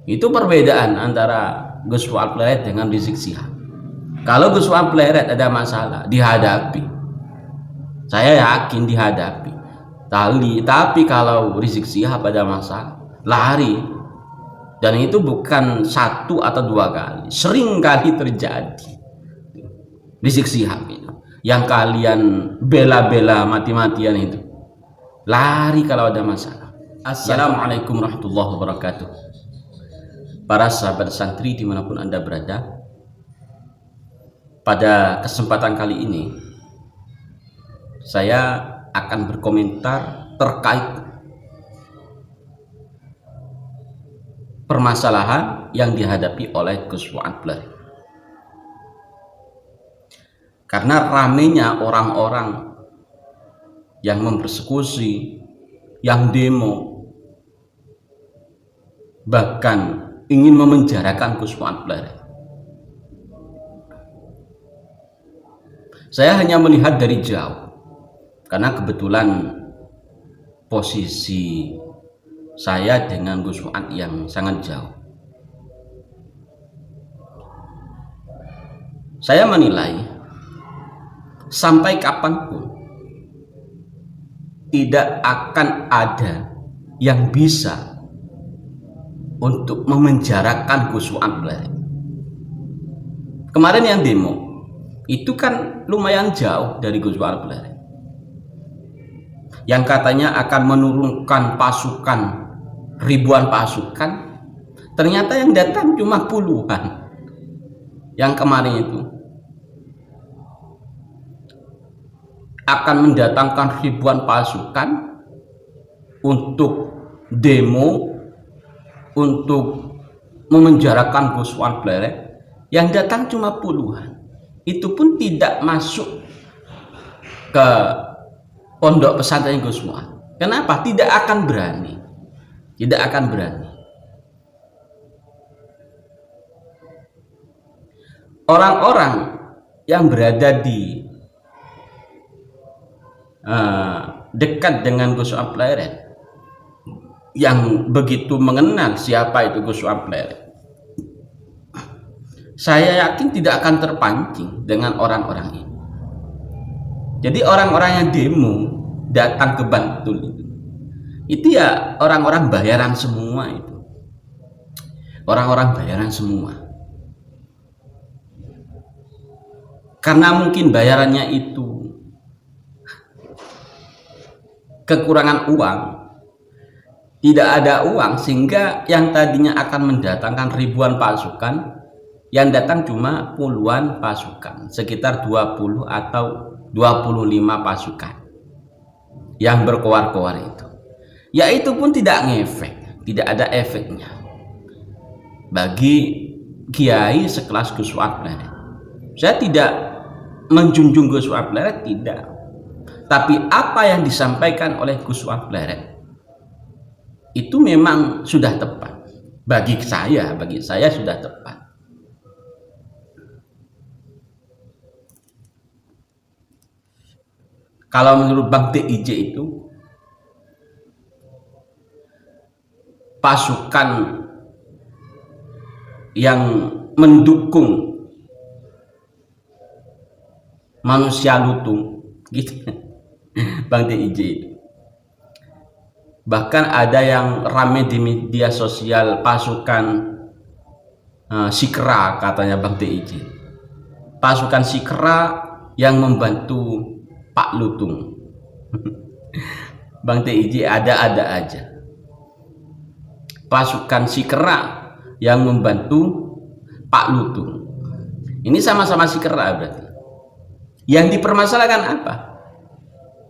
Itu perbedaan antara Gus Fuad Pleret dengan Rizik Syihab. Kalau Gus Fuad Pleret ada masalah, dihadapi. Saya yakin dihadapi. Tapi kalau Rizik Syihab ada masalah, lari. Dan itu bukan satu atau dua kali, sering kali terjadi. Rizik Syihab itu, yang kalian bela-bela mati-matian itu, lari kalau ada masalah. Assalamualaikum warahmatullahi wabarakatuh. Para sahabat santri dimanapun Anda berada, pada kesempatan kali ini saya akan berkomentar terkait permasalahan yang dihadapi oleh Gus Fuad Pleret. Karena ramenya orang-orang yang mempersekusi, yang demo, bahkan ingin memenjarakan Gus Fuad Pleret. Saya hanya melihat dari jauh, karena kebetulan posisi saya dengan Gus Fuad yang sangat jauh. Saya menilai sampai kapanpun tidak akan ada yang bisa untuk memenjarakan Gus Fuad Pleret. Kemarin yang demo itu kan lumayan jauh dari Gus Fuad Pleret, yang katanya akan menurunkan pasukan, ribuan pasukan, ternyata yang datang cuma puluhan. Yang kemarin itu akan mendatangkan ribuan pasukan untuk demo, untuk memenjarakan Gus Fuad Pleret, yang datang cuma puluhan. Itu pun tidak masuk ke pondok pesantren Gus Fuad. Kenapa? Tidak akan berani. Tidak akan berani. Orang-orang yang berada di dekat dengan Gus Fuad Pleret, yang begitu mengenal siapa itu Gus Fuad Pleret, saya yakin tidak akan terpancing dengan orang-orang ini. Jadi orang-orang yang demo datang ke Bantul itu ya orang-orang bayaran semua itu. Orang-orang bayaran semua. Karena mungkin bayarannya itu kekurangan uang, tidak ada uang, sehingga yang tadinya akan mendatangkan ribuan pasukan, yang datang cuma puluhan pasukan, sekitar 20 atau 25 pasukan yang berkoar-koar itu. Ya itu pun tidak ngefek, tidak ada efeknya bagi kiai sekelas Gus Fuad Pleret. Saya tidak menjunjung Gus Fuad Pleret, tidak. Tapi apa yang disampaikan oleh Gus Fuad Pleret itu memang sudah tepat. Bagi saya sudah tepat. Kalau menurut Bang TIJ itu, pasukan yang mendukung manusia lutung gitu Bang TIJ itu. Bahkan ada yang rame di media sosial, pasukan Sikra katanya Bang TIJ, pasukan Sikra yang membantu Pak Lutung. Bang TIJ ada-ada aja. Pasukan Sikra yang membantu Pak Lutung. Ini sama-sama Sikra berarti. Yang dipermasalahkan apa?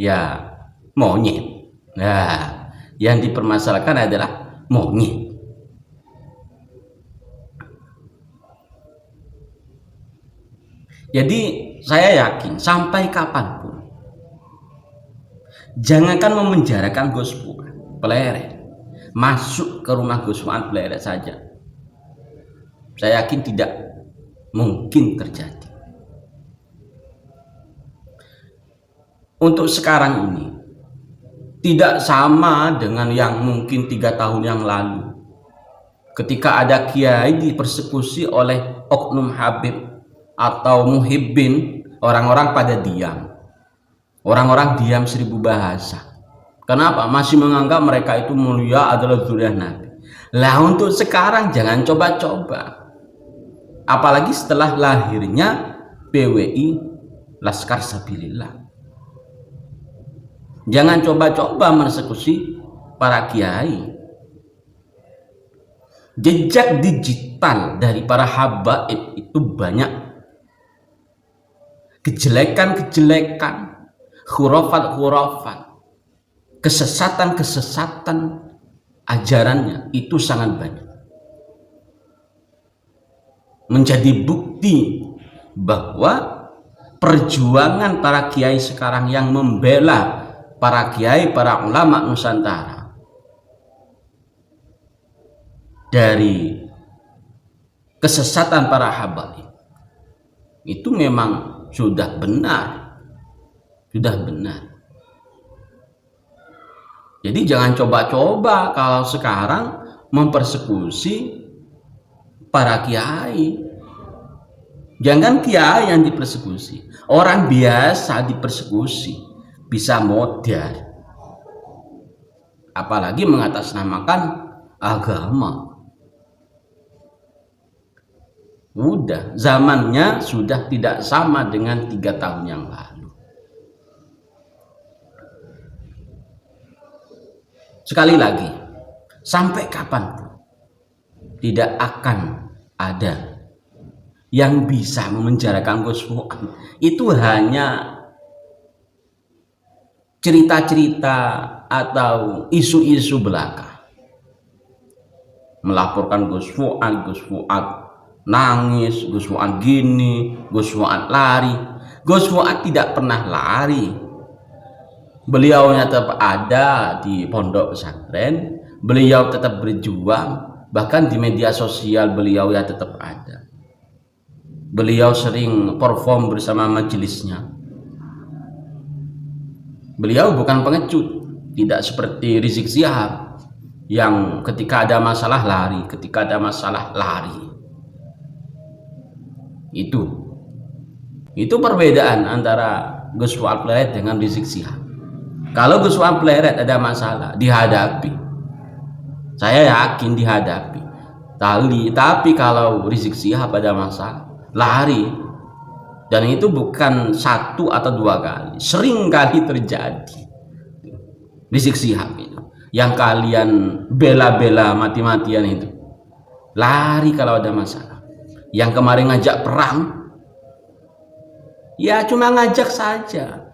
Ya monyet. Nah, yang dipermasalahkan adalah monyet. Jadi saya yakin sampai kapanpun, jangankan memenjarakan Gus Fuad Pleret, masuk ke rumah Gus Fuad Pleret saja, saya yakin tidak mungkin terjadi. Untuk sekarang ini tidak sama dengan yang mungkin 3 tahun yang lalu, ketika ada kiai dipersekusi oleh oknum habib atau muhibbin, orang-orang pada diam. Orang-orang diam 1000 bahasa. Kenapa? Masih menganggap mereka itu mulia, adalah zuriat Nabi. Lah untuk sekarang jangan coba-coba. Apalagi setelah lahirnya PWI Laskar Sabilillah. Jangan coba-coba persekusi para kiai. Jejak digital dari para habaib itu banyak. Kejelekan-kejelekan, khurafat-khurafat, kesesatan-kesesatan ajarannya itu sangat banyak. Menjadi bukti bahwa perjuangan para kiai sekarang yang membela para kiai, para ulama Nusantara dari kesesatan para habaib itu memang sudah benar. Jadi jangan coba-coba kalau sekarang mempersekusi para kiai. Jangan kiai yang dipersekusi, orang biasa dipersekusi, bisa modar, apalagi mengatasnamakan agama. Udah, zamannya sudah tidak sama dengan 3 tahun yang lalu. Sekali lagi, sampai kapanpun tidak akan ada yang bisa memenjarakan Gus Fuad. Itu hanya cerita-cerita atau isu-isu belaka. Melaporkan Gus Fuad nangis, Gus Fuad gini, Gus Fuad lari. Gus Fuad tidak pernah lari. Beliaunya tetap ada di pondok pesantren, beliau tetap berjuang, bahkan di media sosial beliau ya tetap ada. Beliau sering perform bersama majelisnya. Beliau bukan pengecut, tidak seperti Rizik Syihab yang ketika ada masalah lari, Itu perbedaan antara Gus Fuad Pleret dengan Rizik Syihab. Kalau Gus Fuad Pleret ada masalah, dihadapi. Saya yakin dihadapi. Tapi kalau Rizik Syihab ada masalah, lari. Dan itu bukan 1 atau 2 kali, sering kali terjadi. Rizik Syihab itu yang kalian bela-bela mati-matian itu, lari kalau ada masalah. Yang kemarin ngajak perang, ya cuma ngajak saja,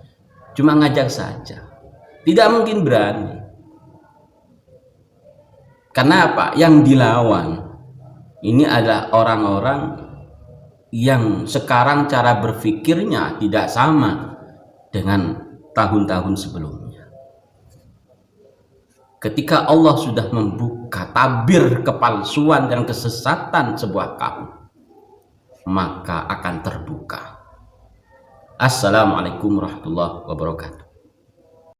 tidak mungkin berani. Karena apa? Yang dilawan ini adalah orang-orang yang sekarang cara berpikirnya tidak sama dengan tahun-tahun sebelumnya. Ketika Allah sudah membuka tabir kepalsuan dan kesesatan sebuah kaum, maka akan terbuka. Assalamualaikum warahmatullahi wabarakatuh.